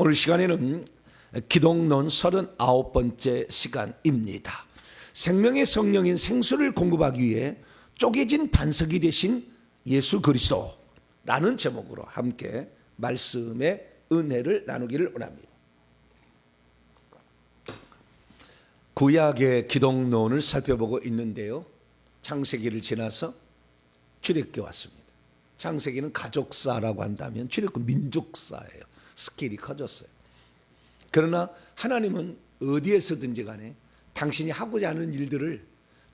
오늘 시간에는 기독론 39번째 시간입니다. 생명의 성령인 생수를 공급하기 위해 쪼개진 반석이 되신 예수 그리스도라는 제목으로 함께 말씀의 은혜를 나누기를 원합니다. 구약의 기독론을 살펴보고 있는데요, 창세기를 지나서 출애굽기 왔습니다. 창세기는 가족사라고 한다면 출애굽기 민족사예요. 스케일이 커졌어요. 그러나 하나님은 어디에서든지 간에 당신이 하고자 하는 일들을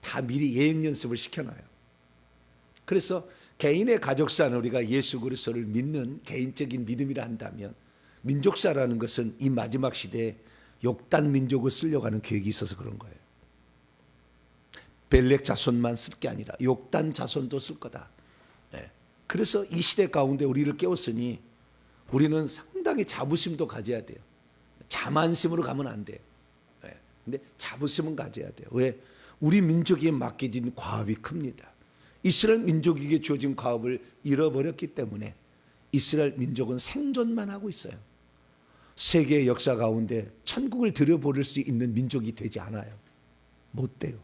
다 미리 예행 연습을 시켜놔요. 그래서 개인의 가족사는 우리가 예수 그리스도를 믿는 개인적인 믿음이라 한다면, 민족사라는 것은 이 마지막 시대에 욕단 민족을 쓰려고 하는 계획이 있어서 그런 거예요. 벨렉 자손만 쓸 게 아니라 욕단 자손도 쓸 거다. 그래서 이 시대 가운데 우리를 깨웠으니 우리는 상당히 자부심도 가져야 돼요. 자만심으로 가면 안 돼요. 근데 자부심은 가져야 돼요. 왜? 우리 민족에 맡겨진 과업이 큽니다. 이스라엘 민족에게 주어진 과업을 잃어버렸기 때문에 이스라엘 민족은 생존만 하고 있어요. 세계의 역사 가운데 천국을 들여보낼 수 있는 민족이 되지 않아요. 못 돼요.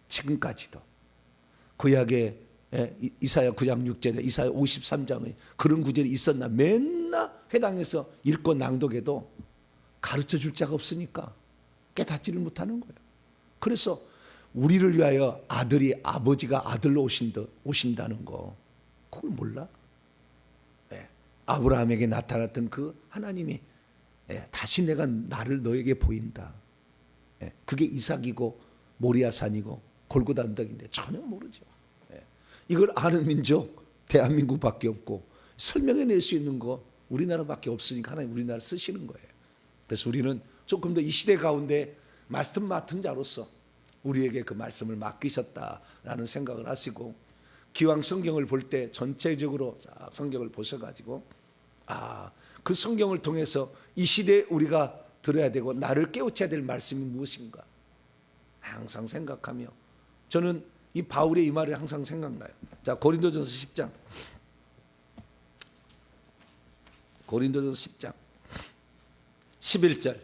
지금까지도. 구약의 이사야 9장 6절에 이사야 53장에 그런 구절이 있었나? 맨날 회당에서 읽고 낭독해도 가르쳐 줄 자가 없으니까 깨닫지를 못하는 거예요. 그래서 우리를 위하여 아들이 아버지가 아들로 오신다는 거, 그걸 몰라? 아브라함에게 나타났던 그 하나님이 다시 내가 나를 너에게 보인다. 그게 이삭이고 모리아산이고 골고다 언덕인데 전혀 모르죠. 이걸 아는 민족 대한민국밖에 없고, 설명해낼 수 있는 거 우리나라밖에 없으니까 하나님 우리나라 쓰시는 거예요. 그래서 우리는 조금 더 이 시대 가운데 말씀 맡은 자로서 우리에게 그 말씀을 맡기셨다라는 생각을 하시고, 기왕 성경을 볼 때 전체적으로 성경을 보셔가지고 그 성경을 통해서 이 시대에 우리가 들어야 되고 나를 깨우쳐야 될 말씀이 무엇인가 항상 생각하며, 저는 이 바울의 이 말이 항상 생각나요. 자, 고린도전서 10장. 고린도전서 10장 11절.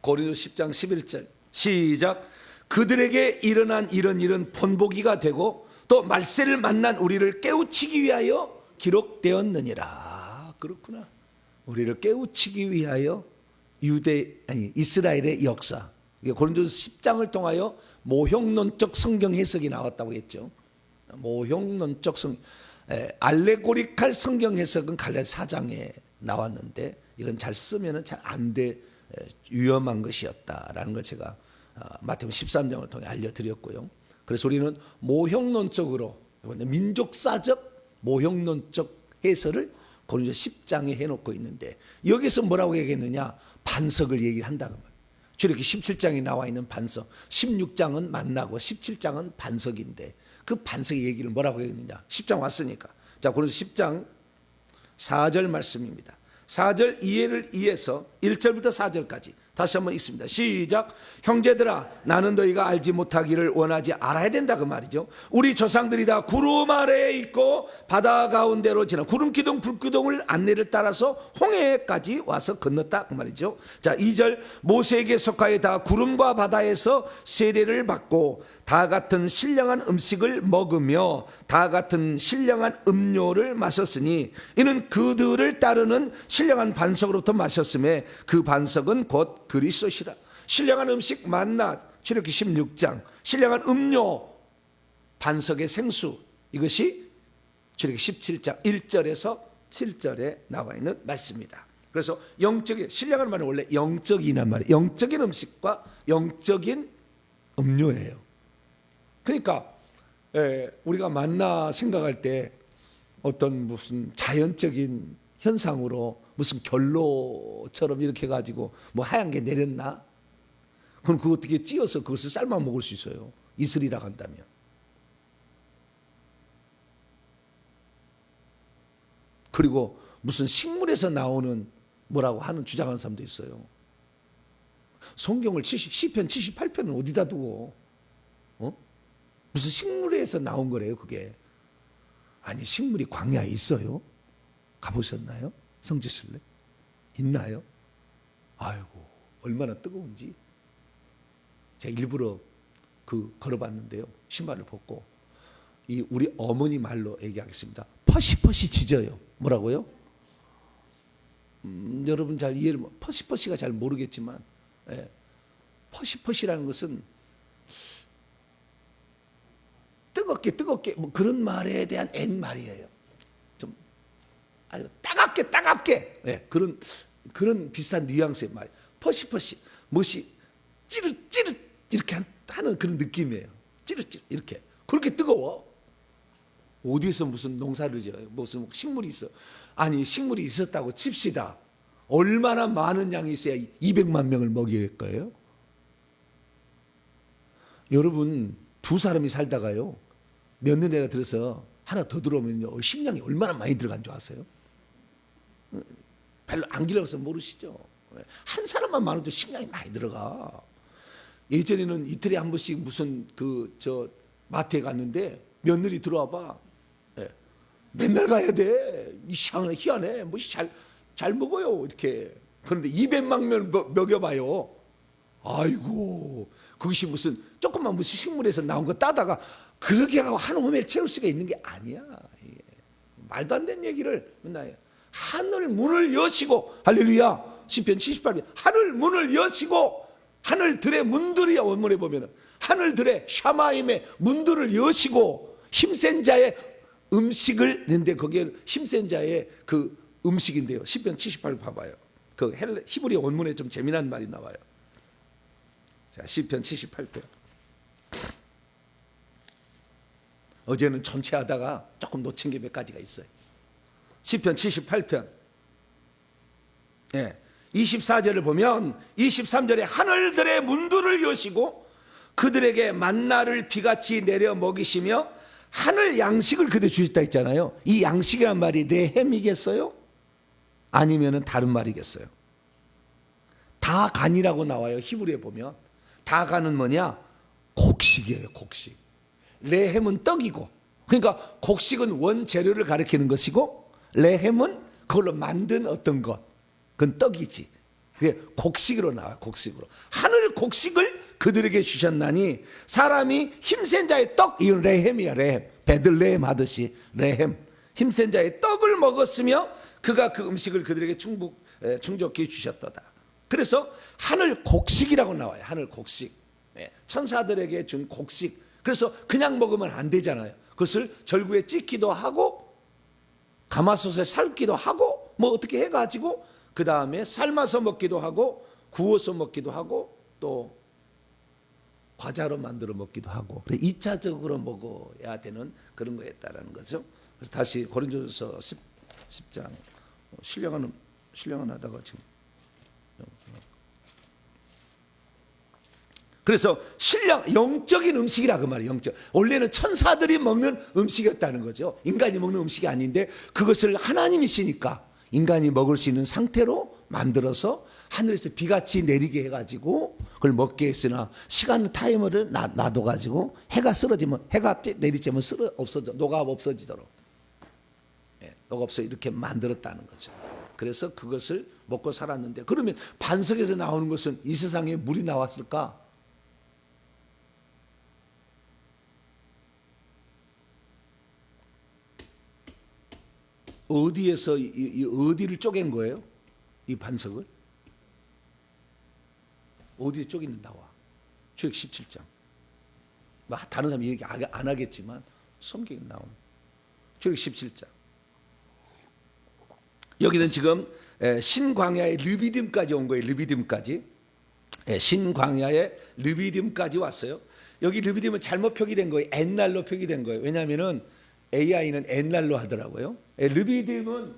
고린도전서 10장 11절. 시작. 그들에게 일어난 이런 일은 본보기가 되고 또 말세를 만난 우리를 깨우치기 위하여 기록되었느니라. 그렇구나. 우리를 깨우치기 위하여 이스라엘의 역사. 고린도전서 10장을 통하여 모형론적 성경 해석이 나왔다고 했죠. 모형론적 알레고리칼 성경 해석은 갈라디아 4장에 나왔는데, 이건 잘 쓰면은 잘 안 돼, 위험한 것이었다라는 걸 제가 마태복음 13장을 통해 알려드렸고요. 그래서 우리는 모형론적으로, 민족사적 모형론적 해설을 고린도서 10장에 해놓고 있는데, 여기서 뭐라고 얘기했느냐? 반석을 얘기한다고 말이에요. 출애굽기 17장에 나와 있는 반석, 16장은 만나고 17장은 반석인데, 그 반석의 얘기를 뭐라고 했느냐? 10장 왔으니까. 자, 고린도서 10장 4절 말씀입니다. 4절 이해를 이해해서 1절부터 4절까지 다시 한번 읽습니다. 시작. 형제들아, 나는 너희가 알지 못하기를 원하지 알아야 된다, 그 말이죠. 우리 조상들이 다 구름 아래에 있고 바다 가운데로 지나 구름 기둥 불 기둥을 안내를 따라서 홍해까지 와서 건넜다, 그 말이죠. 자, 2절. 모세에게 속하여 다 구름과 바다에서 세례를 받고 다 같은 신령한 음식을 먹으며 다 같은 신령한 음료를 마셨으니 이는 그들을 따르는 신령한 반석으로부터 마셨음에 그 반석은 곧 그리스도시라. 신령한 음식 만나, 출애굽기 16장. 신령한 음료, 반석의 생수, 이것이 출애굽기 17장 1절에서 7절에 나와 있는 말씀입니다. 그래서 영적인, 신령한 말은 원래 영적이란 말이에요. 영적인 음식과 영적인 음료예요. 그러니까 우리가 만나 생각할 때 어떤 무슨 자연적인 현상으로 무슨 결로처럼 이렇게 해가지고 뭐 하얀 게 내렸나? 그럼 그거 어떻게 찧어서 그것을 삶아 먹을 수 있어요? 이슬이라고 한다면. 그리고 무슨 식물에서 나오는 뭐라고 하는 주장하는 사람도 있어요. 성경을 시편 78편은 어디다 두고 무슨 식물에서 나온 거래요, 그게. 아니, 식물이 광야에 있어요? 가보셨나요? 성지순례? 있나요? 아이고, 얼마나 뜨거운지. 제가 일부러 걸어봤는데요. 신발을 벗고 이 우리 어머니 말로 얘기하겠습니다. 퍼시퍼시 짖어요. 뭐라고요? 여러분 잘 이해를 퍼시퍼시가 잘 모르겠지만, 퍼시퍼시라는 것은 뜨겁게 뭐 그런 말에 대한 옛말이에요. 좀 아주 따갑게 그런 비슷한 뉘앙스의 말. 퍼시퍼시 무엇이 찌릿 이렇게 하는 그런 느낌이에요. 찌릿 이렇게 그렇게 뜨거워. 어디에서 무슨 농사를 지어요? 무슨 식물이 있어? 아니 식물이 있었다고 칩시다. 얼마나 많은 양이 있어야 200만 명을 먹일 거예요? 여러분 두 사람이 살다가요 며느리가 들어서 하나 더 들어오면요 식량이 얼마나 많이 들어간 줄 아세요? 별로 안 길러서 모르시죠? 한 사람만 많아도 식량이 많이 들어가. 예전에는 이틀에 한 번씩 무슨 마트에 갔는데 며느리 들어와 봐. 맨날 가야 돼. 희한해. 뭐 잘 먹어요. 이렇게. 그런데 200만 명 먹여봐요. 아이고, 그것이 무슨 조금만 무슨 식물에서 나온 거 따다가 그렇게 하고 한 호멜 채울 수가 있는 게 아니야. 말도 안 되는 얘기를 맨날 하늘 문을 여시고 할렐루야. 시편 78편 하늘 문을 여시고 하늘들의 문들이 원문에 보면은 하늘들의 샤마임의 문들을 여시고 힘센 자의 음식을 했는데 거기에 힘센 자의 그 음식인데요. 시편 78 봐봐요. 그 히브리 원문에 좀 재미난 말이 나와요. 자, 시편 78편. 어제는 전체 하다가 조금 놓친 게 몇 가지가 있어요. 시편 78편. 24절을 보면 23절에 하늘들의 문들을 여시고 그들에게 만나를 비같이 내려 먹이시며 하늘 양식을 그들 주셨다 했잖아요. 이 양식이란 말이 레헴이겠어요? 아니면 다른 말이겠어요? 다간이라고 나와요. 히브리에 보면 다간은 뭐냐? 곡식이에요. 곡식. 레헴은 떡이고, 그러니까 곡식은 원재료를 가리키는 것이고 레헴은 그걸로 만든 어떤 것, 그건 떡이지. 그게 곡식으로 나와요. 곡식으로. 하늘 곡식을 그들에게 주셨나니 사람이 힘센 자의 떡, 이건 레헴이야. 레헴. 베들레헴 하듯이 레헴. 힘센 자의 떡을 먹었으며 그가 그 음식을 그들에게 충족히 주셨도다. 그래서 하늘 곡식이라고 나와요. 하늘 곡식. 천사들에게 준 곡식. 그래서 그냥 먹으면 안 되잖아요. 그것을 절구에 찢기도 하고 가마솥에 삶기도 하고 뭐 어떻게 해가지고 그 다음에 삶아서 먹기도 하고 구워서 먹기도 하고 또 과자로 만들어 먹기도 하고 2차적으로 먹어야 되는 그런 거였다라는 거죠. 그래서 다시 고린도서 10장 신령은 하다가 지금 그래서 영적인 음식이라 그 말이에요. 영적. 원래는 천사들이 먹는 음식이었다는 거죠. 인간이 먹는 음식이 아닌데 그것을 하나님이시니까 인간이 먹을 수 있는 상태로 만들어서 하늘에서 비같이 내리게 해가지고 그걸 먹게 했으나 시간 타이머를 놔둬가지고 해가 내리쬐면 없어져 녹아 없어지도록 녹아 없어 이렇게 만들었다는 거죠. 그래서 그것을 먹고 살았는데 그러면 반석에서 나오는 것은 이 세상에 물이 나왔을까? 어디에서 어디를 쪼갠 거예요? 이 반석을? 어디에 쪼개는 나와? 출애굽 17장. 다른 사람이 얘기 안 하겠지만 성경에 나온 출애굽 17장. 여기는 지금 신광야의 르비딤까지 온 거예요. 르비딤까지. 신광야의 르비딤까지 왔어요. 여기 르비딤은 잘못 표기된 거예요. 옛날로 표기된 거예요. 왜냐하면은 AI는 옛날로 하더라고요. 르비딤은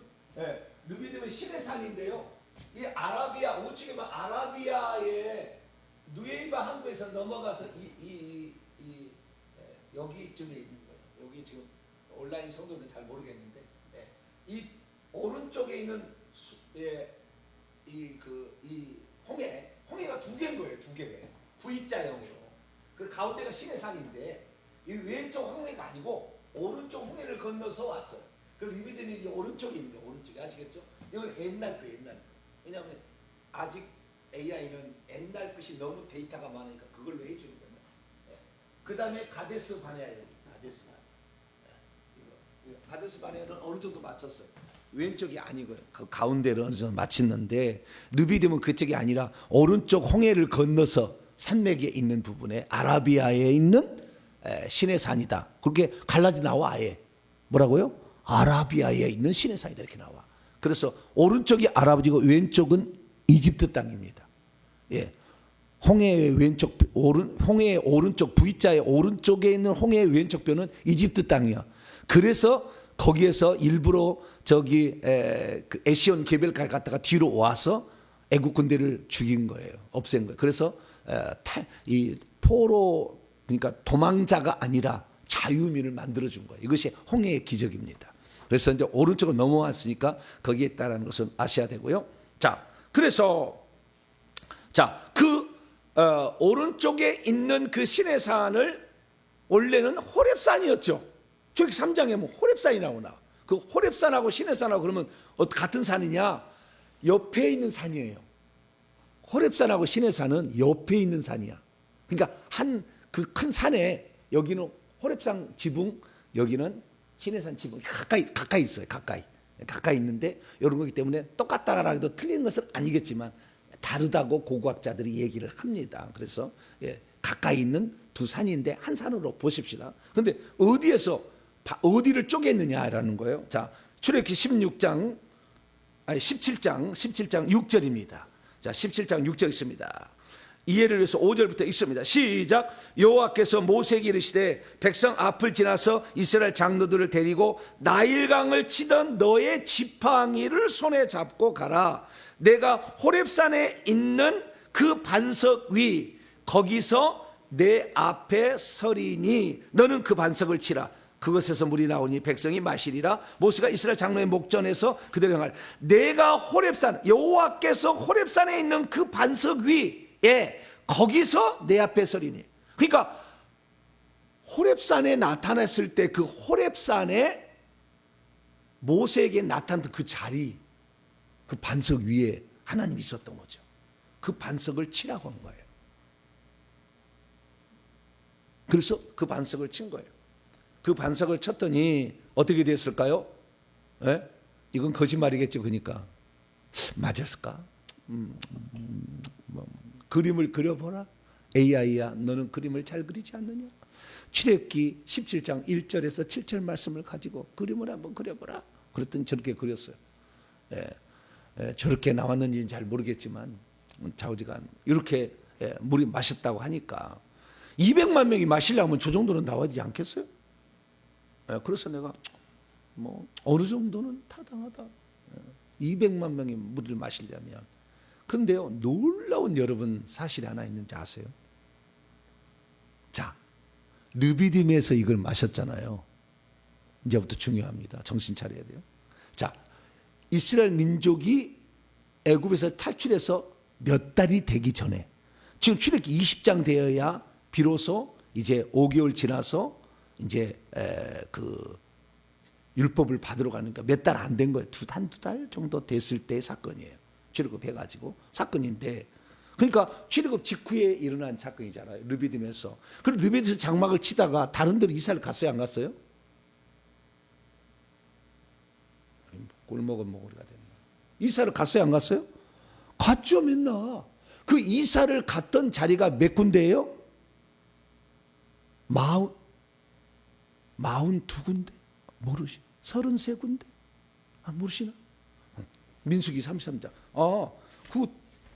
신의 산인데요. 이 아라비아 우측에 보면 아라비아의 누에이바 항구에서 넘어가서 여기쯤에 있는 거예요. 여기 지금 온라인 성도는 잘 모르겠는데 이 오른쪽에 있는 홍해가 두 개인 거예요. 두 개. V자형으로. 그 가운데가 신의 산인데 이 왼쪽 홍해가 아니고 오른쪽 홍해를 건너서 왔어요. 그 르비딤이 오른쪽에 있는 거예요. 오른쪽에 아시겠죠? 이건 옛날 거, 옛날 거. 왜냐하면 아직 AI는 옛날 것이 너무 데이터가 많으니까 그걸로 해주는 거예요. 그 다음에 가데스 바네아예요. 가데스 바네. 이거 가데스 바네아는 어느 정도 맞췄어요. 왼쪽이 아니고요. 그 가운데를 어느 정도 맞췄는데 르비딤은 그쪽이 아니라 오른쪽 홍해를 건너서 산맥에 있는 부분에 아라비아에 있는 신의 산이다. 그렇게 갈라져 나와 아예. 뭐라고요? 아라비아에 있는 신의 산이다 이렇게 나와. 그래서 오른쪽이 아라비아고 왼쪽은 이집트 땅입니다. 예. 홍해의 왼쪽 홍해의 오른쪽 V자의 오른쪽에 있는 홍해의 왼쪽 뼈는 이집트 땅이야. 그래서 거기에서 일부러 저기 그 에시온 게벨까지 갔다가 뒤로 와서 애국 군대를 죽인 거예요. 없앤 거예요. 그래서 이 포로 그러니까 도망자가 아니라 자유민을 만들어 준 거예요. 이것이 홍해의 기적입니다. 그래서 이제 오른쪽으로 넘어왔으니까 거기에 있다라는 것은 아셔야 되고요. 자, 그래서 그 오른쪽에 있는 그 신의 산을 원래는 호렙산이었죠. 출애굽기 3장에 뭐 호렙산이 나오나. 그 호렙산하고 신의 산하고 그러면 같은 산이냐? 옆에 있는 산이에요. 호렙산하고 신의 산은 옆에 있는 산이야. 그러니까 한 그 큰 산에 여기는 호렙산 지붕, 여기는 신의 산 지붕 가까이 있어요. 가까이 있는데 이런 거기 때문에 똑같다고 해도 틀린 것은 아니겠지만 다르다고 고고학자들이 얘기를 합니다. 그래서 가까이 있는 두 산인데 한 산으로 보십시다. 그런데 어디를 쪼갰느냐라는 거예요. 자, 출애굽기 17장 6절입니다. 자, 17장 6절 있습니다. 이해를 위해서 5절부터 있습니다. 시작. 여호와께서 모세에게 이르시되 백성 앞을 지나서 이스라엘 장로들을 데리고 나일강을 치던 너의 지팡이를 손에 잡고 가라. 내가 호렙산에 있는 그 반석 위 거기서 내 앞에 서리니 너는 그 반석을 치라. 그것에서 물이 나오니 백성이 마시리라. 모세가 이스라엘 장로의 목전에서 그대로 행하라. 내가 호렙산 여호와께서 호렙산에 있는 그 반석 위에 거기서 내 앞에 서리니. 그러니까 호렙산에 나타났을 때 그 호렙산에 모세에게 나타났던 그 자리, 그 반석 위에 하나님이 있었던 거죠. 그 반석을 치라고 한 거예요. 그래서 그 반석을 친 거예요. 그 반석을 쳤더니 어떻게 됐을까요? 예? 이건 거짓말이겠죠. 그러니까 맞았을까? 그림을 그려보라. AI야, 너는 그림을 잘 그리지 않느냐? 출애굽기 17장 1절에서 7절 말씀을 가지고 그림을 한번 그려보라. 그랬더니 저렇게 그렸어요. 저렇게 나왔는지는 잘 모르겠지만 좌우지간 이렇게 물이 마셨다고 하니까 200만 명이 마시려면 저 정도는 나와야지 않겠어요? 그래서 내가 뭐 어느 정도는 타당하다. 200만 명이 물을 마시려면. 그런데요, 놀라운 여러분 사실이 하나 있는지 아세요? 자, 르비딤에서 이걸 마셨잖아요. 이제부터 중요합니다. 정신 차려야 돼요. 자, 이스라엘 민족이 애굽에서 탈출해서 몇 달이 되기 전에, 지금 출애굽기 20장 되어야 비로소 이제 5개월 지나서 이제 그 율법을 받으러 가니까 몇 달 안 된 거예요. 한두 달 정도 됐을 때의 사건이에요. 출애굽 해가지고 사건인데, 그러니까 출애굽 직후에 일어난 사건이잖아요. 르비딤에서. 그럼 르비딤에서 장막을 치다가 다른 데로 이사를 갔어요, 안 갔어요? 골목은 먹으리가 됐나. 이사를 갔어요, 안 갔어요? 갔죠, 맨날. 그 이사를 갔던 자리가 몇 군데예요? 42군데? 모르시? 33군데? 모르시나? 민수기 33장. 그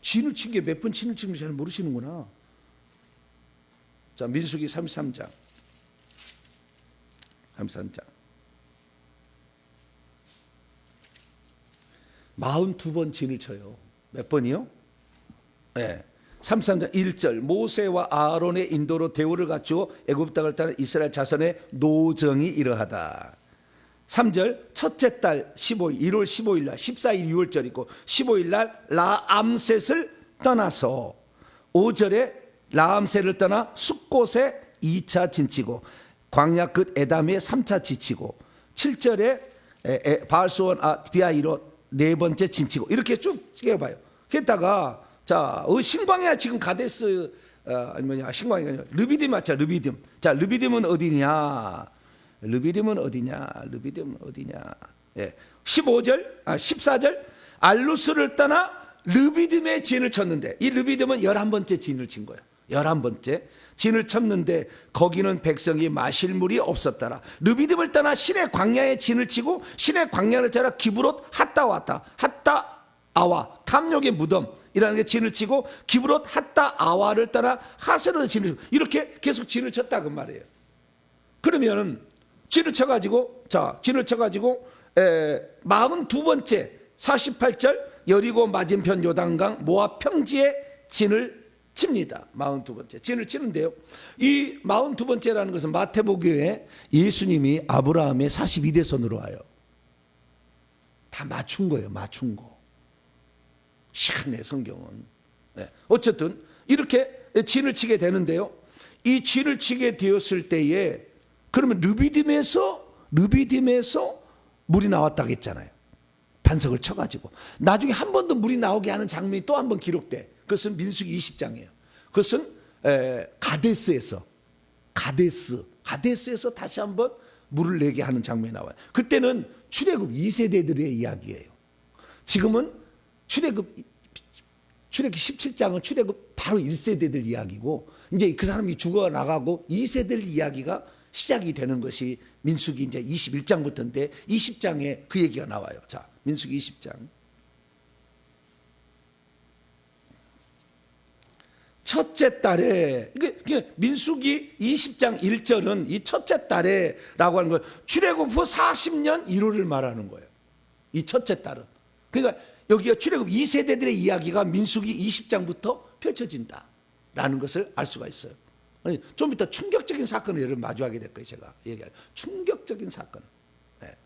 진을 친 게 몇 번 진을 친지 잘 모르시는구나. 자, 민수기 33장. 33장. 42번 진을 쳐요. 몇 번이요? 네. 33장 1절. 모세와 아론의 인도로 대우를 갖추어 애굽 땅을 따는 이스라엘 자손의 노정이 이러하다. 3절. 첫째 달 15일 1월 15일 날 14일 6월절이고 15일 날 라암셋을 떠나서 5절에 라암셋을 떠나 숫곳에 2차 진치고 광야 끝 에담에 3차 지치고 7절에 바알소원 비아이로 네 번째 진치고 이렇게 쭉 해봐요. 했다가 자, 신광야 지금 가데스 아니 뭐냐 신광야가 아니라 르비딤 맞죠? 르비딤. 자, 르비딤은 어디냐? 르비딤은 어디냐? 르비딤은 어디냐? 예. 14절 알루스를 떠나 르비딤에 진을 쳤는데 이 르비딤은 11번째 진을 친 거예요. 11번째 진을 쳤는데 거기는 백성이 마실 물이 없었더라. 르비딤을 떠나 신의 광야에 진을 치고 신의 광야를 따라 기브롯 핫다 아와 탐욕의 무덤이라는 게 진을 치고 기브롯 핫다 아와를 따라 하세로의 진을 치고 이렇게 계속 진을 쳤다 그 말이에요. 그러면 진을 쳐가지고 42번째 48절 여리고 맞은편 요단강 모압 평지에 진을 칩니다. 42번째 진을 치는데요. 이 42번째라는 것은 마태복음에 예수님이 아브라함의 42대 손으로 와요. 다 맞춘 거예요. 맞춘 거. 희한해 성경은. 네. 어쨌든 이렇게 진을 치게 되는데요. 이 진을 치게 되었을 때에 그러면 르비딤에서 물이 나왔다고 했잖아요. 반석을 쳐가지고 나중에 한 번 더 물이 나오게 하는 장면이 또 한 번 기록돼. 그것은 민수기 20장이에요. 그것은 가데스에서 다시 한번 물을 내게 하는 장면이 나와요. 그때는 출애굽 2세대들의 이야기예요. 지금은 출애굽 17장은 출애굽 바로 1세대들 이야기고 이제 그 사람이 죽어 나가고 2세대들 이야기가 시작이 되는 것이 민수기 이제 21장부터인데 20장에 그 얘기가 나와요. 자, 민수기 20장. 첫째 달에 이게 민수기 20장 1절은 이 첫째 달에라고 하는 걸 출애굽 후 40년 1월을 말하는 거예요. 이 첫째 달은. 그러니까 여기가 출애굽 2세대들의 이야기가 민수기 20장부터 펼쳐진다라는 것을 알 수가 있어요. 좀 이따 충격적인 사건을 여러분 마주하게 될 거예요. 제가 얘기할 충격적인 사건. 네.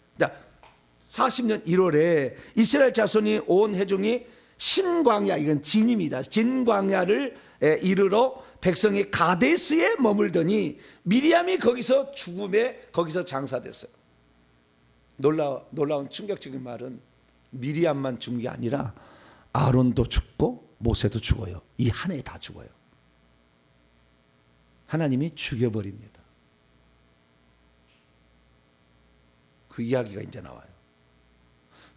40년 1월에 이스라엘 자손이 온 회중이 신광야, 이건 진입니다. 진광야를 이르러 백성이 가데스에 머물더니 미리암이 거기서 죽음에 거기서 장사됐어요. 놀라운 충격적인 말은 미리암만 죽은 게 아니라 아론도 죽고 모세도 죽어요. 이 한 해에 다 죽어요. 하나님이 죽여버립니다. 그 이야기가 이제 나와요.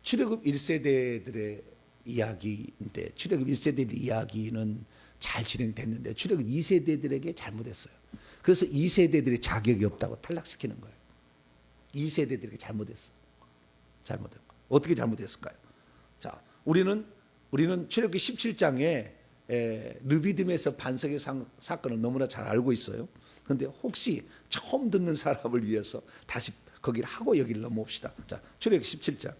출애굽 1세대들의 이야기인데 출애굽 1세대들의 이야기는 잘 진행됐는데 출애굽 2세대들에게 잘못했어요. 그래서 2세대들이 자격이 없다고 탈락시키는 거예요. 2세대들에게 잘못했어요. 잘못했고 어떻게 잘못했을까요? 자, 우리는 출애굽기 17장에 르비딤에서 반석의 사건을 너무나 잘 알고 있어요. 그런데 혹시 처음 듣는 사람을 위해서 다시 거기를 하고 여기를 넘어옵시다. 자, 출애굽기 17장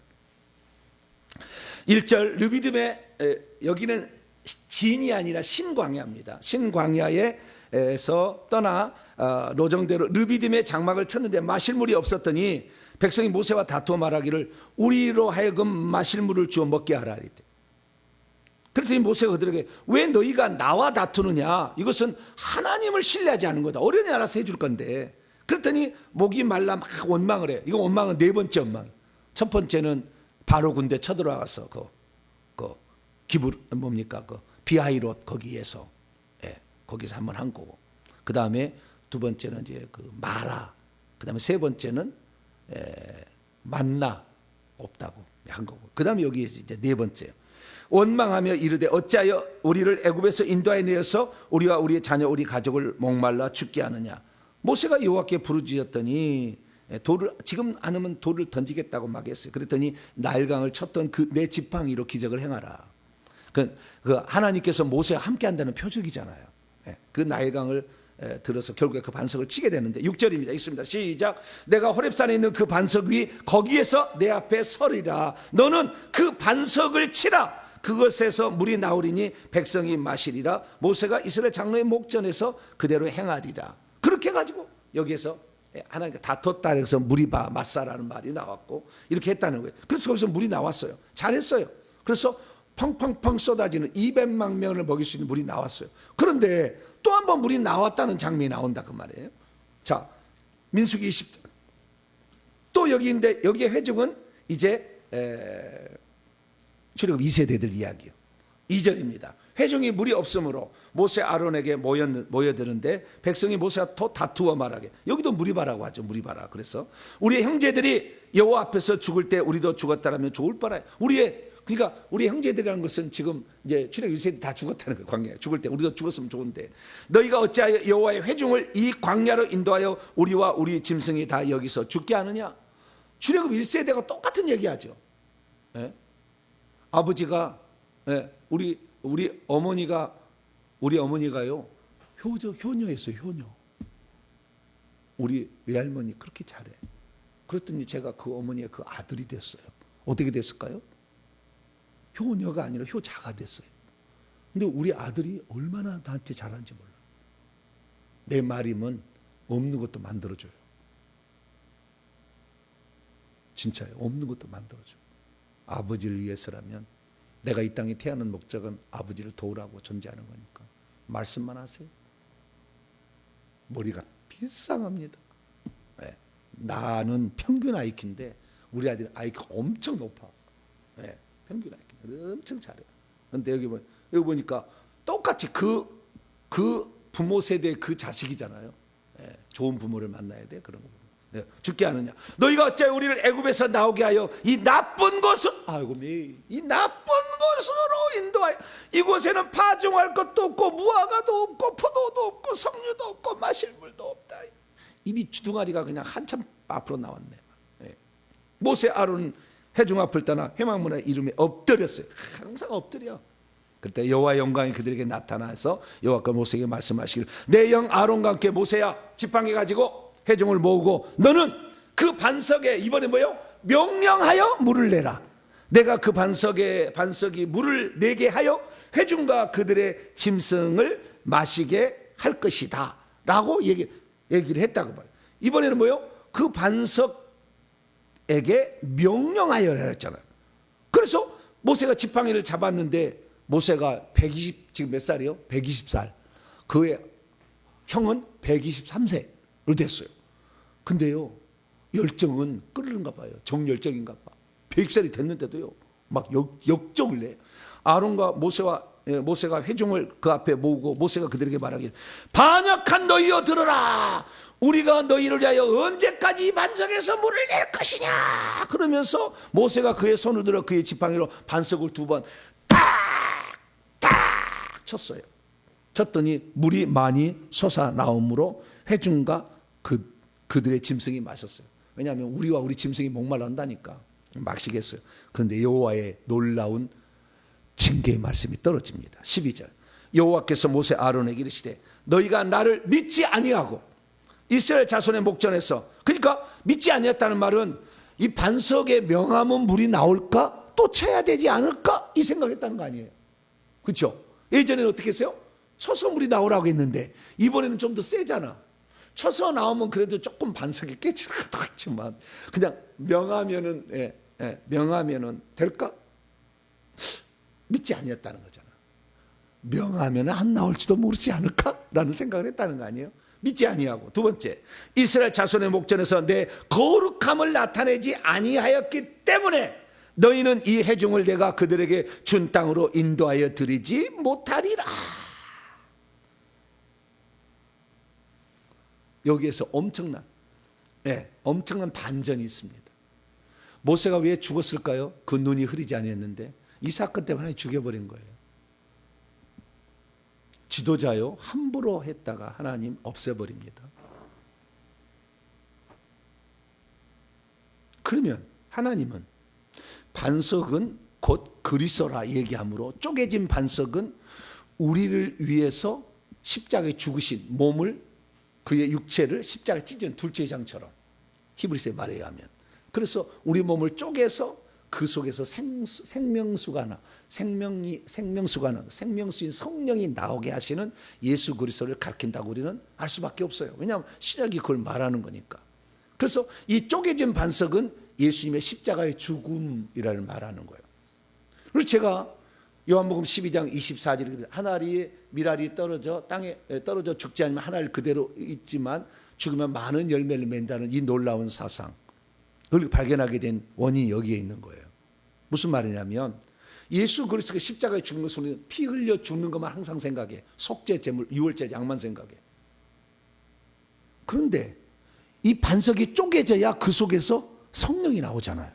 1절 르비딤에 여기는 진이 아니라 신광야입니다. 신광야에서 떠나 로정대로 르비딤에 장막을 쳤는데 마실 물이 없었더니 백성이 모세와 다투어 말하기를 우리로 하여금 마실 물을 주어 먹게 하라 이랬대. 그랬더니 모세가 그들에게 왜 너희가 나와 다투느냐? 이것은 하나님을 신뢰하지 않은 거다. 어련히 알아서 해줄 건데. 그랬더니 목이 말라 막 원망을 해. 이거 원망은 네 번째 원망. 첫 번째는 바로 군대 쳐들어가서 그 비하이롯 거기에서 거기서 한번 한 거고. 그 다음에 두 번째는 이제 그 마라. 그 다음에 세 번째는 만나 없다고 한 거고. 그 다음에 여기 이제 네 번째. 원망하며 이르되 어찌하여 우리를 애굽에서 인도하여 내어서 우리와 우리의 자녀 우리 가족을 목말라 죽게 하느냐. 모세가 여호와께 부르짖었더니 돌을 지금 안 하면 돌을 던지겠다고 막 했어요. 그랬더니 나일강을 쳤던 그 내 지팡이로 기적을 행하라. 그 하나님께서 모세와 함께 한다는 표적이잖아요. 그 나일강을 들어서 결국에 그 반석을 치게 되는데 6절입니다. 읽습니다. 시작. 내가 호렙산에 있는 그 반석 위 거기에서 내 앞에 서리라. 너는 그 반석을 치라. 그것에서 물이 나오리니 백성이 마시리라. 모세가 이스라엘 장로의 목전에서 그대로 행하리라. 그렇게 해가지고 여기에서 하나님과 다퉜다 해서 물이 맞사라는 말이 나왔고 이렇게 했다는 거예요. 그래서 거기서 물이 나왔어요. 잘했어요. 그래서 펑펑펑 쏟아지는 200만 명을 먹일 수 있는 물이 나왔어요. 그런데 또 한 번 물이 나왔다는 장면이 나온다 그 말이에요. 자, 민수기 20장 또 여기인데 여기에 회중은 이제 출애굽 2세대들 이야기요. 2절입니다. 회중이 물이 없으므로 모세 아론에게 모여드는데 백성이 모세와 또 다투어 말하게. 여기도 무리바라고 하죠. 무리바라. 그래서 우리의 형제들이 여호와 앞에서 죽을 때 우리도 죽었다라면 좋을 바라. 그러니까 우리 형제들이라는 것은 지금 이제 출애굽 1세대 다 죽었다는 거 광야. 죽을 때 우리도 죽었으면 좋은데 너희가 어찌하여 여호와의 회중을 이 광야로 인도하여 우리와 우리 짐승이 다 여기서 죽게 하느냐? 출애굽 1세대가 똑같은 얘기하죠. 예? 아버지가 우리 어머니가요 효녀였어요. 효녀. 우리 외할머니 그렇게 잘해. 그랬더니 제가 그 어머니의 그 아들이 됐어요. 어떻게 됐을까요? 효녀가 아니라 효자가 됐어요. 근데 우리 아들이 얼마나 나한테 잘하는지 몰라. 내 말이면 없는 것도 만들어줘요. 진짜요. 없는 것도 만들어줘. 아버지를 위해서라면 내가 이 땅에 태어난 목적은 아버지를 도우라고 존재하는 거니까 말씀만 하세요. 머리가 비상합니다. 네. 나는 평균 IQ인데 우리 아들 IQ가 엄청 높아. 네. 평균 IQ 엄청 잘해. 그런데 여기 보니까 똑같이 그 부모 세대의 그 자식이잖아요. 네. 좋은 부모를 만나야 돼. 그런 거. 죽게 하느냐? 너희가 어째 우리를 애굽에서 나오게 하여 이 나쁜 곳으로 이 나쁜 곳으로 인도하여 이곳에는 파종할 것도 없고 무화과도 없고 포도도 없고 석류도 없고 마실 물도 없다. 입이 주둥아리가 그냥 한참 앞으로 나왔네. 모세 아론 회중 앞을 떠나 회막문에 이름에 엎드렸어요. 항상 엎드려. 그때 여호와의 영광이 그들에게 나타나서 여호와께서 모세에게 말씀하시기를 내 영 아론과 함께 모세야 지팡이 가지고 회중을 모으고 너는 그 반석에 이번에 명령하여 물을 내라. 내가 그 반석이 물을 내게 하여 회중과 그들의 짐승을 마시게 할 것이다 라고 얘기를 했다고 봐요. 이번에는 그 반석에게 명령하여라 했잖아요. 그래서 모세가 지팡이를 잡았는데 모세가 120 지금 몇 살이요? 120살. 그의 형은 123세로 됐어요. 근데요 열정은 끓는가 봐요. 정열정인가 봐. 100살이 됐는데도요 막 역정을 내. 아론과 모세가 회중을 그 앞에 모으고 모세가 그들에게 말하기를 반역한 너희여 들어라. 우리가 너희를 위하여 언제까지 이 반석에서 물을 낼 것이냐. 그러면서 모세가 그의 손을 들어 그의 지팡이로 반석을 2번 탁탁 쳤어요. 쳤더니 물이 많이 솟아나오므로 회중과 그들의 짐승이 마셨어요. 왜냐하면 우리와 우리 짐승이 목말란다니까 마시겠어요. 그런데 여호와의 놀라운 징계의 말씀이 떨어집니다. 12절 여호와께서 모세 아론에게 이르시되 너희가 나를 믿지 아니하고 이스라엘 자손의 목전에서 그러니까 믿지 아니했다는 말은 이 반석에 명하면 물이 나올까? 또 쳐야 되지 않을까? 이 생각했다는 거 아니에요. 그렇죠? 예전에는 어떻게 했어요? 쳐서 물이 나오라고 했는데 이번에는 좀 더 세잖아. 쳐서 나오면 그래도 조금 반석이 깨질 것 같지만 그냥 명하면은 명하면은 될까? 믿지 아니었다는 거잖아. 명하면 안 나올지도 모르지 않을까라는 생각을 했다는 거 아니에요? 믿지 아니하고. 2번째, 이스라엘 자손의 목전에서 내 거룩함을 나타내지 아니하였기 때문에 너희는 이 회중을 내가 그들에게 준 땅으로 인도하여 드리지 못하리라. 여기에서 엄청난 반전이 있습니다. 모세가 왜 죽었을까요? 그 눈이 흐리지 아니했는데 이 사건 때문에 죽여버린 거예요. 지도자요 함부로 했다가 하나님 없애버립니다. 그러면 하나님은 반석은 곧 그리스도라 얘기하므로 쪼개진 반석은 우리를 위해서 십자가에 죽으신 몸을 그의 육체를 십자가에 찢은 둘째 장처럼 히브리서의 말에 의하면 그래서 우리 몸을 쪼개서 그 속에서 생명수가 나 생명수인 성령이 나오게 하시는 예수 그리스도를 가르친다고 우리는 알 수밖에 없어요. 왜냐하면 신약이 그걸 말하는 거니까. 그래서 이 쪼개진 반석은 예수님의 십자가의 죽음이라는 말하는 거예요. 그리고 제가 요한복음 12장 24절에 하나리에 미랄이 떨어져 땅에 떨어져 죽지 않으면 하나를 그대로 있지만 죽으면 많은 열매를 맺는다는 이 놀라운 사상 그걸 발견하게 된 원인이 여기에 있는 거예요. 무슨 말이냐면 예수 그리스도가 십자가에 죽는 것은 피 흘려 죽는 것만 항상 생각해. 속죄 제물, 유월절 양만 생각해. 그런데 이 반석이 쪼개져야 그 속에서 성령이 나오잖아요.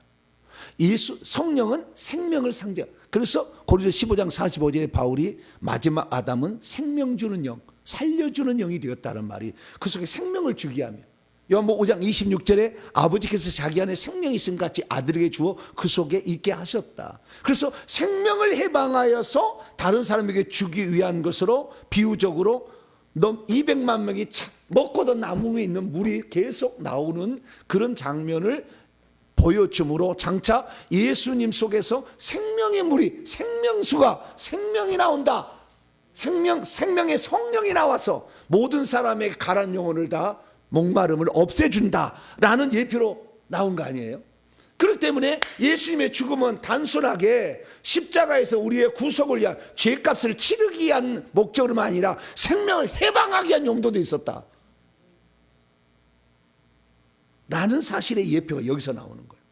성령은 생명을 상징. 그래서 고린도서 15장 45절에 바울이 마지막 아담은 생명 주는 영, 살려주는 영이 되었다는 말이 그 속에 생명을 주게 하며, 요한복음 5장 26절에 아버지께서 자기 안에 생명이 있음 같이 아들에게 주어 그 속에 있게 하셨다. 그래서 생명을 해방하여서 다른 사람에게 주기 위한 것으로 비유적으로 200만 명이 먹고던 나무 위에 있는 물이 계속 나오는 그런 장면을 보여줌으로 장차 예수님 속에서 생명의 물이, 생명수가, 생명이 나온다. 생명의 성령이 나와서 모든 사람의 가란 영혼을 다 목마름을 없애준다라는 예표로 나온 거 아니에요? 그렇기 때문에 예수님의 죽음은 단순하게 십자가에서 우리의 구속을 위한 죄값을 치르기 위한 목적으로만 아니라 생명을 해방하기 위한 용도도 있었다 라는 사실의 예표가 여기서 나오는 거예요.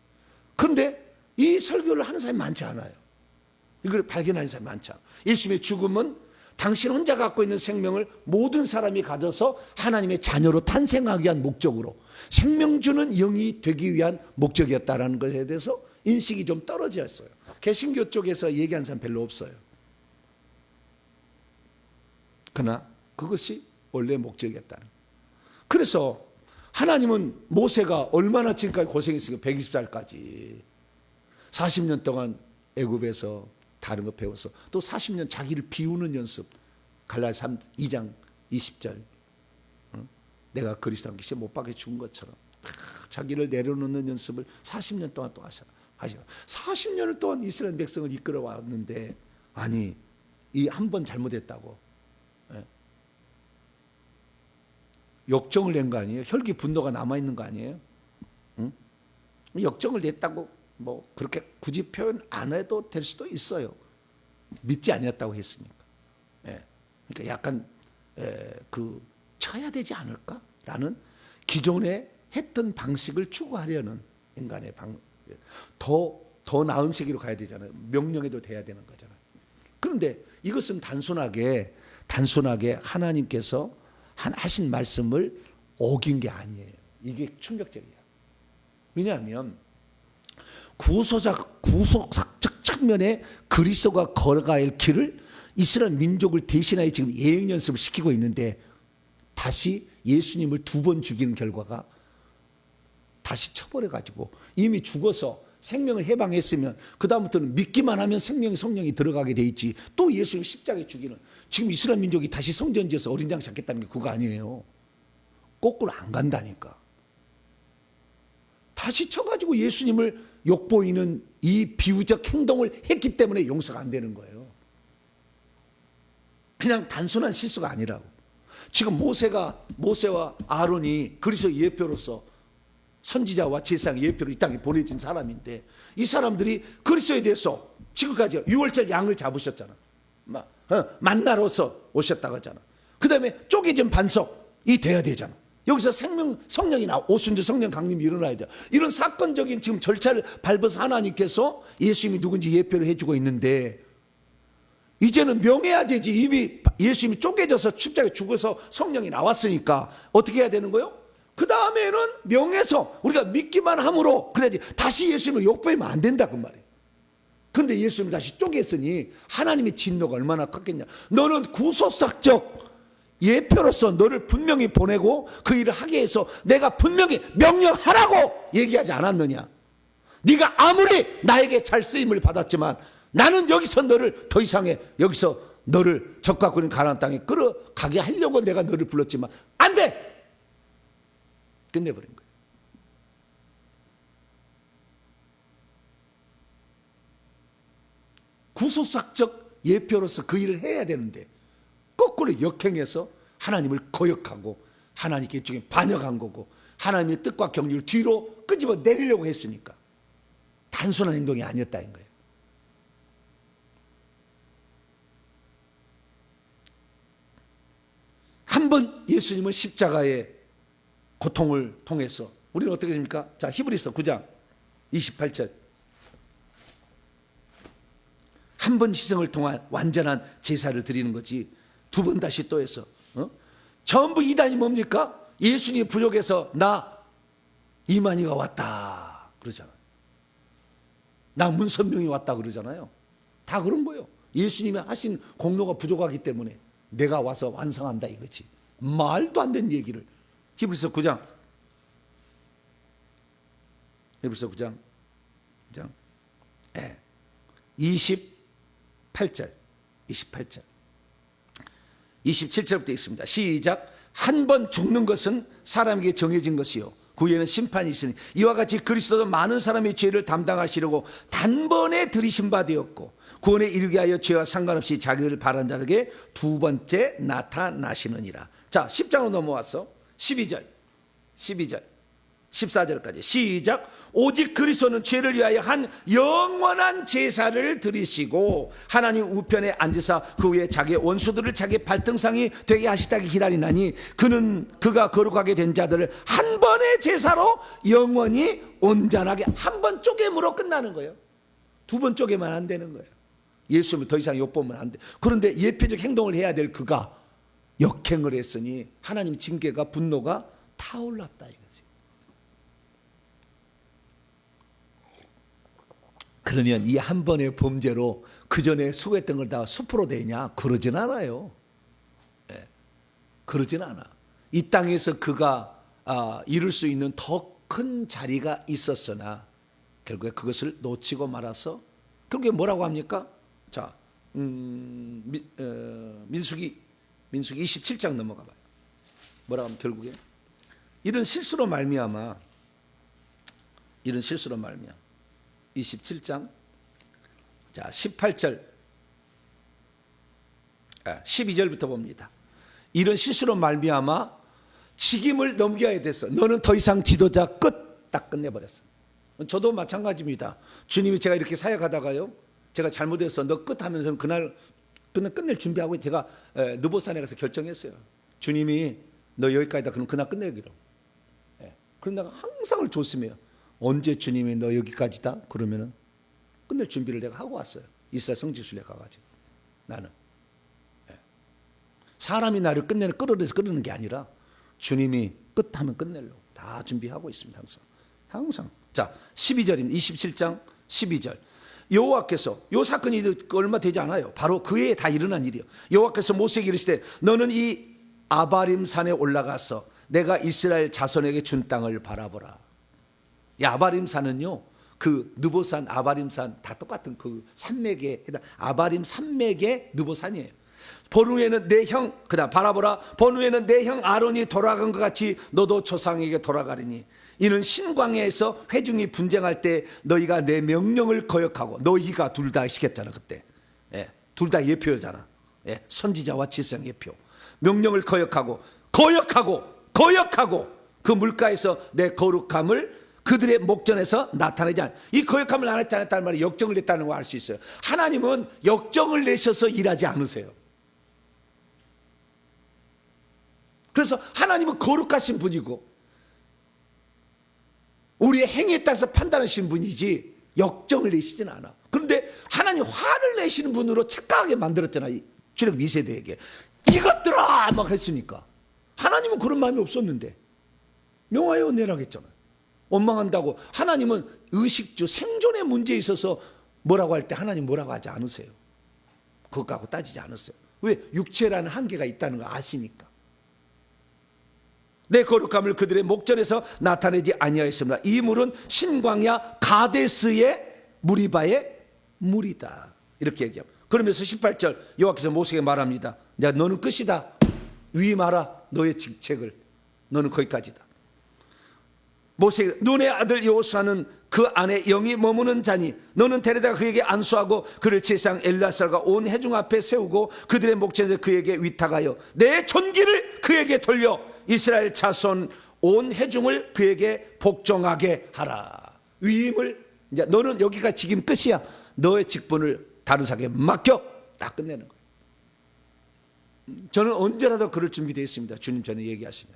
그런데 이 설교를 하는 사람이 많지 않아요. 이걸 발견하는 사람이 많지 않아요. 예수님의 죽음은 당신 혼자 갖고 있는 생명을 모든 사람이 가져서 하나님의 자녀로 탄생하기 위한 목적으로 생명 주는 영이 되기 위한 목적이었다는 것에 대해서 인식이 좀 떨어져 있어요. 개신교 쪽에서 얘기한 사람 별로 없어요. 그러나 그것이 원래 목적이었다는 거예요. 그래서 하나님은 모세가 얼마나 지금까지 고생했으니까 120살까지 40년 동안 애굽에서 다른 거 배워서 또 40년 자기를 비우는 연습, 갈라디아 2장 20절 내가 그리스도 함께 못 박혀 죽은 것처럼 자기를 내려놓는 연습을 40년 동안 또 하셔. 40년을 동안 이스라엘 백성을 이끌어 왔는데 아니 이 한 번 잘못했다고 역정을 낸 거 아니에요? 혈기 분노가 남아있는 거 아니에요? 응? 역정을 냈다고 뭐 그렇게 굳이 표현 안 해도 될 수도 있어요. 믿지 아니었다고 했으니까. 그러니까 약간 그 쳐야 되지 않을까라는 기존에 했던 방식을 추구하려는 인간의 더 나은 세계로 가야 되잖아요. 명령에도 돼야 되는 거잖아요. 그런데 이것은 단순하게 하나님께서 하신 말씀을 어긴 게 아니에요. 이게 충격적이에요. 왜냐하면 구속사적 측면에 그리스도가 걸어가야 할 길을 이스라엘 민족을 대신하여 지금 예행 연습을 시키고 있는데 다시 예수님을 2번 죽이는 결과가 다시 쳐버려가지고 이미 죽어서 생명을 해방했으면 그 다음부터는 믿기만 하면 성령이 들어가게 돼 있지. 또 예수님 십자가에 죽이는 지금 이스라엘 민족이 다시 성전 지어서 어린 양 잡겠다는 게 그거 아니에요. 거꾸로 안 간다니까. 다시 쳐가지고 예수님을 욕보이는 이 비유적 행동을 했기 때문에 용서가 안 되는 거예요. 그냥 단순한 실수가 아니라고. 지금 모세와 아론이 그리스도의 예표로서 선지자와 제사장 예표로 이 땅에 보내진 사람인데 이 사람들이 그리스도에 대해서 지금까지 유월절 양을 잡으셨잖아. 만나러서 오셨다고 하잖아. 그 다음에 쪼개진 반석이 돼야 되잖아. 여기서 성령이 오순절 성령 강림이 일어나야 돼. 이런 사건적인 지금 절차를 밟아서 하나님께서 예수님이 누군지 예표를 해주고 있는데 이제는 명해야 되지. 이미 예수님이 쪼개져서 십자가에 죽어서 성령이 나왔으니까 어떻게 해야 되는 거예요? 그 다음에는 명해서 우리가 믿기만 함으로 그래야지. 다시 예수님을 욕보이면 안 된다 그 말이에요. 그런데 예수님이 다시 쪼갰으니 하나님의 진노가 얼마나 컸겠냐. 너는 구속사적 예표로서 너를 분명히 보내고 그 일을 하게 해서 내가 분명히 명령하라고 얘기하지 않았느냐. 네가 아무리 나에게 잘 쓰임을 받았지만 나는 여기서 너를 더 이상의 여기서 너를 적과 그린 가나안 땅에 끌어가게 하려고 내가 너를 불렀지만 안 돼. 끝내버린 거예요. 구속사적 예표로서 그 일을 해야 되는데 거꾸로 역행해서 하나님을 거역하고 하나님께 일종의 반역한 거고 하나님의 뜻과 경륜을 뒤로 끄집어 내리려고 했으니까 단순한 행동이 아니었다는 거예요. 한 번 예수님은 십자가의 고통을 통해서 우리는 어떻게 됩니까? 자, 히브리서 9장 28절 한 번 희생을 통한 완전한 제사를 드리는 거지. 두 번 다시 또 해서 전부 이단이 뭡니까? 예수님 부족해서 나 이만희가 왔다 그러잖아요. 나 문선명이 왔다 그러잖아요. 다 그런 거예요. 예수님이 하신 공로가 부족하기 때문에 내가 와서 완성한다 이거지. 말도 안 되는 얘기를. 히브리서 9장 28절 27절부터 있습니다. 시작. 한 번 죽는 것은 사람에게 정해진 것이요 그 후에는 심판이 있으니 이와 같이 그리스도도 많은 사람의 죄를 담당하시려고 단번에 들이신 바 되었고 구원에 이르게 하여 죄와 상관없이 자기를 바란 자에게 두 번째 나타나시느니라. 자, 10장으로 넘어와서 12절 14절까지 시작. 오직 그리스도는 죄를 위하여 한 영원한 제사를 드리시고 하나님 우편에 앉으사 그 위에 자기의 원수들을 자기의 발등상이 되게 하시다기 기다리나니 그가 거룩하게 된 자들을 한 번의 제사로 영원히 온전하게. 한 번 쪼개므로 끝나는 거예요. 두 번 쪼개면 안 되는 거예요. 예수님은 더 이상 욕보면 안 돼. 그런데 예표적 행동을 해야 될 그가 역행을 했으니 하나님 징계가 분노가 타올랐다 이거지. 그러면 이 한 번의 범죄로 그 전에 수고했던 걸 다 수포로 되냐? 그러진 않아요. 그러진 않아. 이 땅에서 그가 이룰 수 있는 더 큰 자리가 있었으나 결국에 그것을 놓치고 말아서 결국에 뭐라고 합니까? 자, 민수기 27장 넘어가 봐요. 뭐라고 하면 결국에 이런 실수로 말미암아 27장 자 18절 12절부터 봅니다. 이런 실수로 말미암아 직임을 넘겨야 됐어. 너는 더 이상 지도자 끝. 딱 끝내버렸어. 저도 마찬가지입니다. 주님이 제가 이렇게 사역하다가요, 제가 잘못해서 너 끝 하면서 그날 끝낼 준비하고 제가 느보산에 가서 결정했어요. 주님이 너 여기까지다. 그럼 그날 끝내기로. 그럼 내가 항상 조심해요. 언제 주님이 너 여기까지다? 그러면은 끝낼 준비를 내가 하고 왔어요. 이스라엘 성지순례 가가지고. 나는 사람이 나를 끌어내서 끌어내는 게 아니라 주님이 끝하면 끝낼로 다 준비하고 있습니다. 항상. 자, 12절입니다. 27장 12절. 여호와께서, 요 사건이 얼마 되지 않아요. 바로 그 해에 다 일어난 일이에요. 여호와께서 모세에게 이르시되 너는 이 아바림 산에 올라가서 내가 이스라엘 자손에게 준 땅을 바라보라. 이 아바림 산은요, 그 느보산, 아바림산 다 똑같은 그 산맥에 해당, 아바림 산맥의 느보산이에요. 번후에는 내 형, 그다음 바라보라. 번후에는 내 형 아론이 돌아간 것 같이 너도 조상에게 돌아가리니 이는 신광야에서 회중이 분쟁할 때 너희가 내 명령을 거역하고, 너희가 둘 다 시켰잖아 그때. 둘 다 예표잖아. 선지자와 지성 예표. 명령을 거역하고 그 물가에서 내 거룩함을 그들의 목전에서 나타내지 않아. 이 거역함을 나타냈다는 말이 역정을 냈다는 걸 알 수 있어요. 하나님은 역정을 내셔서 일하지 않으세요. 그래서 하나님은 거룩하신 분이고 우리의 행위에 따라서 판단하시는 분이지 역정을 내시진 않아. 그런데 하나님 화를 내시는 분으로 착각하게 만들었잖아요. 출애굽 2세대에게 이것들아 막 했으니까. 하나님은 그런 마음이 없었는데 명하여 내라겠잖아요. 원망한다고. 하나님은 의식주 생존의 문제에 있어서 뭐라고 할 때 하나님 뭐라고 하지 않으세요. 그것하고 따지지 않았어요. 왜? 육체라는 한계가 있다는 거 아시니까. 내 거룩함을 그들의 목전에서 나타내지 아니하였습니다. 이 물은 신광야 가데스의 무리바의 물이다. 이렇게 얘기합니다. 그러면서 18절 여호와께서 모세에게 말합니다. 야, 너는 끝이다. 위임하라 너의 직책을. 너는 거기까지다. 모세, 눈의 아들 여호수아는 그 안에 영이 머무는 자니 너는 데려다가 그에게 안수하고 그를 제사장 엘리아살과 온 회중 앞에 세우고 그들의 목전에서 그에게 위탁하여 내 존귀를 그에게 돌려 이스라엘 자손 온 회중을 그에게 복종하게 하라. 위임을 이제 너는 여기가 지금 끝이야. 너의 직분을 다른 사람에게 맡겨. 딱 끝내는 거예요. 저는 언제라도 그럴 준비되어 있습니다. 주님 전에 얘기하시면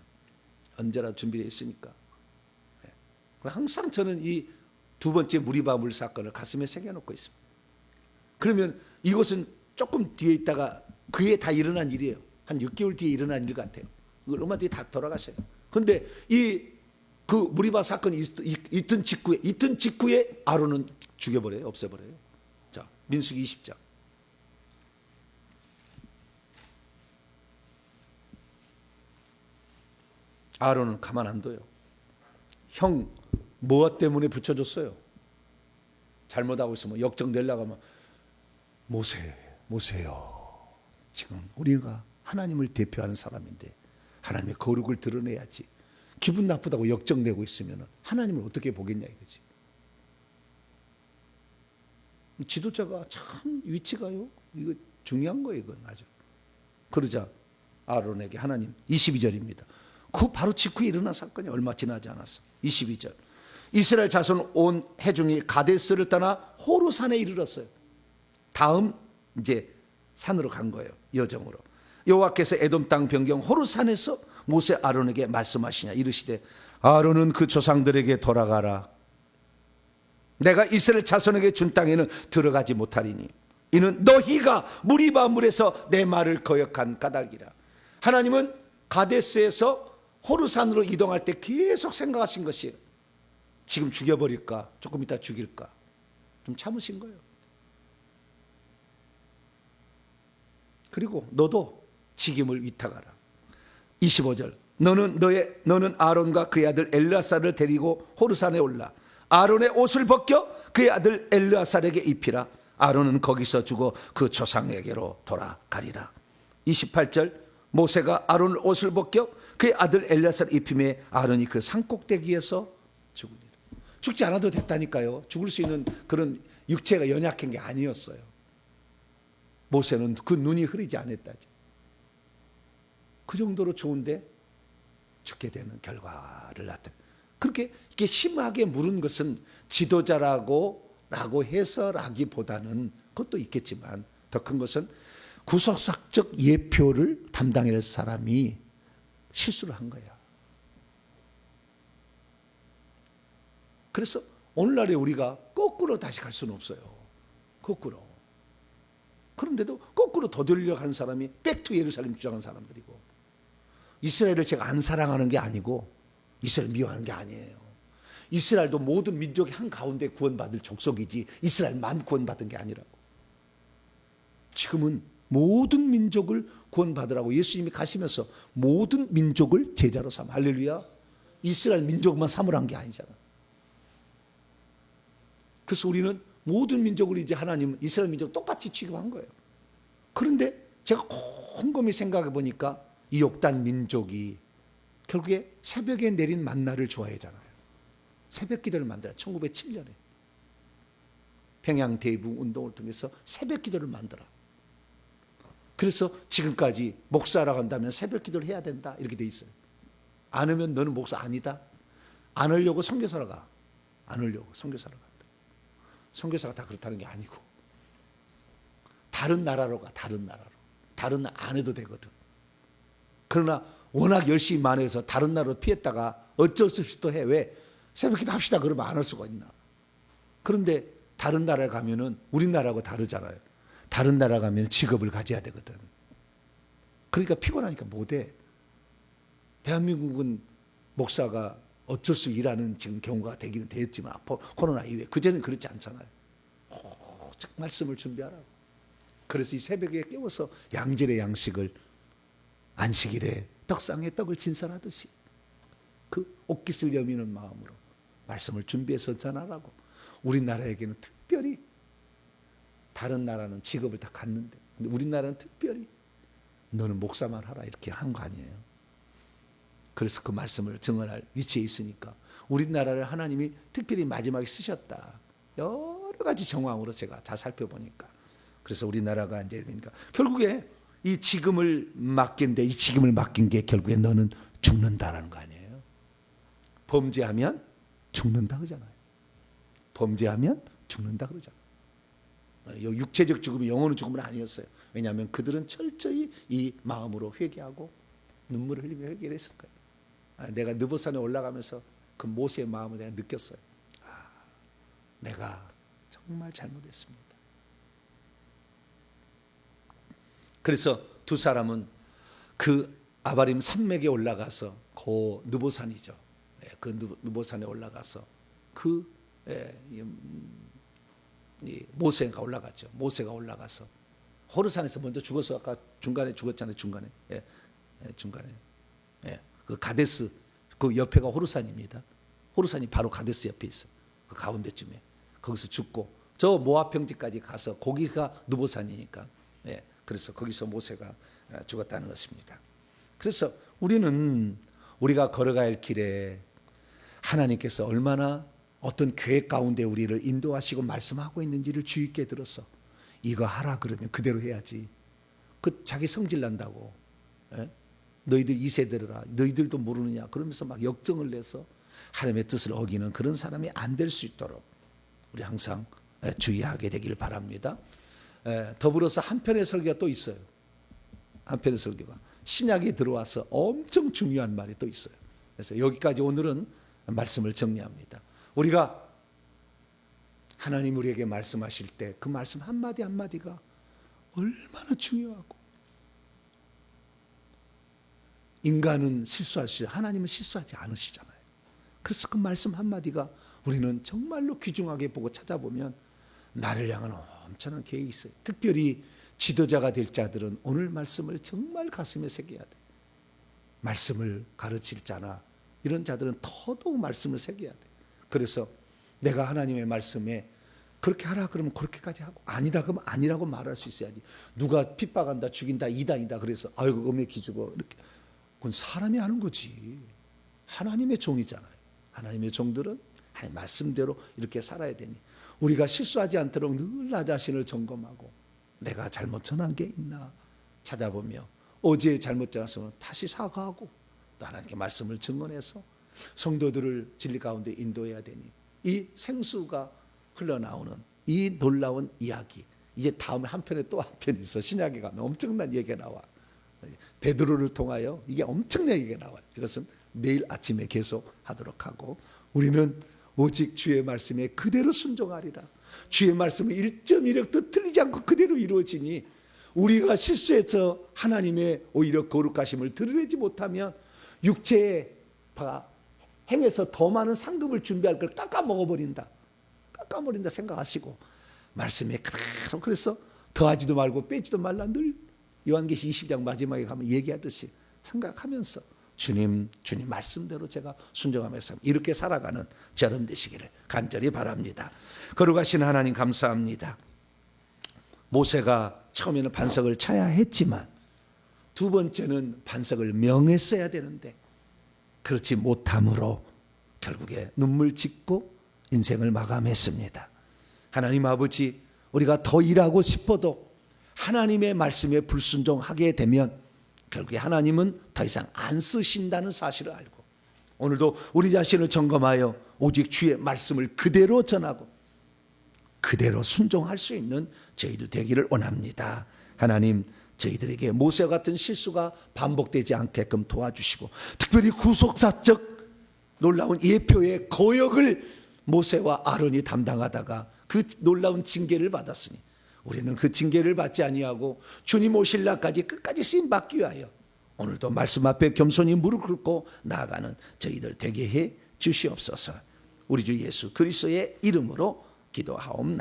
언제라도 준비되어 있으니까. 항상 저는 이 두 번째 무리바 물 사건을 가슴에 새겨놓고 있습니다. 그러면 이것은 조금 뒤에 있다가 그에 다 일어난 일이에요. 한 6개월 뒤에 일어난 일 같아요. 얼마 뒤에 다 돌아가셔요. 근데 그 무리바 사건이 있던 직후에 아론은 죽여버려요. 없애버려요. 자, 민수기 20장. 아론은 가만 안 둬요. 형 무엇 때문에 붙여줬어요? 잘못하고 있으면 역정 내려고 하면 모세요. 지금 우리가 하나님을 대표하는 사람인데 하나님의 거룩을 드러내야지. 기분 나쁘다고 역정내고 있으면 하나님을 어떻게 보겠냐 이거지. 지도자가 참 위치가요. 이거 중요한 거예요. 이건 아주. 그러자 아론에게 하나님 22절입니다. 그 바로 직후에 일어난 사건이 얼마 지나지 않았어. 22절. 이스라엘 자손 온 회중이 가데스를 떠나 호르산에 이르렀어요. 다음 이제 산으로 간 거예요. 여정으로. 여호와께서 에돔 땅 변경 호르산에서 모세 아론에게 말씀하시냐 이르시되 아론은 그 조상들에게 돌아가라. 내가 이스라엘 자손에게 준 땅에는 들어가지 못하리니 이는 너희가 무리바 물에서 내 말을 거역한 까닭이라. 하나님은 가데스에서 호르산으로 이동할 때 계속 생각하신 것이에요. 지금 죽여버릴까? 조금 이따 죽일까? 좀 참으신 거예요. 그리고 너도 직임을 위탁하라. 25절. 너는 아론과 그의 아들 엘르아살을 데리고 호르산에 올라 아론의 옷을 벗겨 그의 아들 엘르아살에게 입히라. 아론은 거기서 죽어 그 조상에게로 돌아가리라. 28절. 모세가 아론의 옷을 벗겨 그의 아들 엘르아살을 입힘에 아론이 그 산꼭대기에서 죽으리라. 죽지 않아도 됐다니까요. 죽을 수 있는 그런 육체가 연약한 게 아니었어요. 모세는 그 눈이 흐리지 않았다죠. 그 정도로 좋은데 죽게 되는 결과를 나타내. 그렇게 이렇게 심하게 물은 것은 지도자라고 해서라기보다는 그것도 있겠지만 더 큰 것은 구속사적 예표를 담당해야 할 사람이 실수를 한 거야. 그래서 오늘날에 우리가 거꾸로 다시 갈 수는 없어요. 거꾸로. 그런데도 거꾸로 더돌려 가는 사람이 백투 예루살렘 주장하는 사람들이고, 이스라엘을 제가 안 사랑하는 게 아니고 이스라엘 미워하는 게 아니에요. 이스라엘도 모든 민족이 한가운데 구원받을 족속이지 이스라엘만 구원받은 게 아니라고. 지금은 모든 민족을 구원받으라고 예수님이 가시면서 모든 민족을 제자로 삼아. 할렐루야. 이스라엘 민족만 삼으란 게 아니잖아. 그래서 우리는 모든 민족을 이제 하나님은 이스라엘 민족 똑같이 취급한 거예요. 그런데 제가 곰곰이 생각해 보니까 이 욕단 민족이 결국에 새벽에 내린 만나를 좋아하잖아요. 새벽 기도를 만들어 1907년에 평양 대북 운동을 통해서 새벽 기도를 만들어. 그래서 지금까지 목사라고 한다면 새벽 기도를 해야 된다 이렇게 돼 있어요. 안 하면 너는 목사 아니다. 안 하려고 선교사로 가. 안 하려고 선교사로 간다. 선교사가 다 그렇다는 게 아니고 다른 나라로 가. 다른 나라로. 다른 나라 안 해도 되거든. 그러나 워낙 열심히 만해서 다른 나라로 피했다가 어쩔 수 없이 또 해. 왜? 새벽 기도 합시다 그러면 안 할 수가 있나. 그런데 다른 나라에 가면은 우리나라하고 다르잖아요. 다른 나라 가면 직업을 가져야 되거든. 그러니까 피곤하니까 못해. 대한민국은 목사가 어쩔 수 일하는 지금 경우가 되기는 되었지만 코로나 이후에 그전에는 그렇지 않잖아요. 오직 말씀을 준비하라고. 그래서 이 새벽에 깨워서 양질의 양식을 안식일에 떡상에 떡을 진설하듯이 그 옷깃을 여미는 마음으로 말씀을 준비해서 전하라고. 우리나라에게는 특별히 다른 나라는 직업을 다 갖는데 근데 우리나라는 특별히 너는 목사만 하라 이렇게 한 거 아니에요. 그래서 그 말씀을 증언할 위치에 있으니까 우리나라를 하나님이 특별히 마지막에 쓰셨다. 여러 가지 정황으로 제가 다 살펴보니까 그래서 우리나라가 이제 그러니까 결국에 이 직임을 맡긴데 이 직임을 맡긴 게 결국에 너는 죽는다라는 거 아니에요. 범죄하면 죽는다 그러잖아요. 범죄하면 죽는다 그러잖아요. 육체적 죽음이 영혼의 죽음은 아니었어요. 왜냐하면 그들은 철저히 이 마음으로 회개하고 눈물을 흘리며 회개를 했을 거예요. 내가 느보산에 올라가면서 그 모세의 마음을 내가 느꼈어요. 내가 정말 잘못했습니다. 그래서 두 사람은 그 아바림 산맥에 올라가서 그 느보산이죠. 그 느보산에 올라가서 이 모세가 올라갔죠. 모세가 올라가서 호르산에서 먼저 죽어서 아까 중간에 죽었잖아요. 중간에 그 가데스 그 옆에가 호르산입니다. 호르산이 바로 가데스 옆에 있어. 그 가운데쯤에 거기서 죽고 저 모압 평지까지 가서 거기가 느보산이니까 그래서 거기서 모세가 죽었다는 것입니다. 그래서 우리가 걸어갈 길에 하나님께서 얼마나 어떤 계획 가운데 우리를 인도하시고 말씀하고 있는지를 주의 있게 들어서 이거 하라 그러면 그대로 해야지. 그 자기 성질 난다고. 너희들 이 세대라 너희들도 모르느냐 그러면서 막 역정을 내서 하나님의 뜻을 어기는 그런 사람이 안 될 수 있도록 우리 항상 주의하게 되기를 바랍니다. 더불어서 한편의 설교가 또 있어요. 한편의 설교가 신약이 들어와서 엄청 중요한 말이 또 있어요. 그래서 여기까지 오늘은 말씀을 정리합니다. 우리가 하나님 우리에게 말씀하실 때 그 말씀 한마디 한마디가 얼마나 중요하고 인간은 실수할 수 있어요. 하나님은 실수하지 않으시잖아요. 그래서 그 말씀 한마디가 우리는 정말로 귀중하게 보고 찾아보면 나를 향한 엄청난 계획이 있어요. 특별히 지도자가 될 자들은 오늘 말씀을 정말 가슴에 새겨야 돼. 말씀을 가르칠 자나 이런 자들은 더더욱 말씀을 새겨야 돼. 그래서 내가 하나님의 말씀에 그렇게 하라 그러면 그렇게까지 하고 아니다 그러면 아니라고 말할 수 있어야지. 누가 핍박한다 죽인다 이단이다 그래서 아이고 음에 기주고 이렇게 그건 사람이 하는 거지. 하나님의 종이잖아요. 하나님의 종들은 하나님 말씀대로 이렇게 살아야 되니 우리가 실수하지 않도록 늘 나 자신을 점검하고 내가 잘못 전한 게 있나 찾아보며 어제 잘못 전했으면 다시 사과하고 또 하나님께 말씀을 증언해서 성도들을 진리 가운데 인도해야 되니 이 생수가 흘러나오는 이 놀라운 이야기 이제 다음에 한편에 또 한편이 있어. 신약에 가면 엄청난 얘기가 나와. 베드로를 통하여 이게 엄청난 얘기가 나와요. 이것은 내일 아침에 계속 하도록 하고 우리는 오직 주의 말씀에 그대로 순종하리라. 주의 말씀은 1.1획도 틀리지 않고 그대로 이루어지니 우리가 실수해서 하나님의 오히려 거룩하심을 드러내지 못하면 육체의 행해서 더 많은 상급을 준비할 걸 깎아먹어버린다 생각하시고 말씀에 그대로 그래서 더하지도 말고 빼지도 말라 늘 요한계시 20장 마지막에 가면 얘기하듯이 생각하면서 주님 말씀대로 제가 순종하면서 이렇게 살아가는 저런 되시기를 간절히 바랍니다. 거룩하신 하나님 감사합니다. 모세가 처음에는 반석을 쳐야 했지만 두 번째는 반석을 명했어야 되는데 그렇지 못함으로 결국에 눈물 짓고 인생을 마감했습니다. 하나님 아버지 우리가 더 일하고 싶어도 하나님의 말씀에 불순종하게 되면 결국에 하나님은 더 이상 안 쓰신다는 사실을 알고 오늘도 우리 자신을 점검하여 오직 주의 말씀을 그대로 전하고 그대로 순종할 수 있는 저희들 되기를 원합니다. 하나님 저희들에게 모세와 같은 실수가 반복되지 않게끔 도와주시고 특별히 구속사적 놀라운 예표의 거역을 모세와 아론이 담당하다가 그 놀라운 징계를 받았으니 우리는 그 징계를 받지 아니하고 주님 오실 날까지 끝까지 쓰임받기 위하여 오늘도 말씀 앞에 겸손히 무릎 꿇고 나아가는 저희들 되게 해 주시옵소서. 우리 주 예수 그리스도의 이름으로 기도하옵나이다.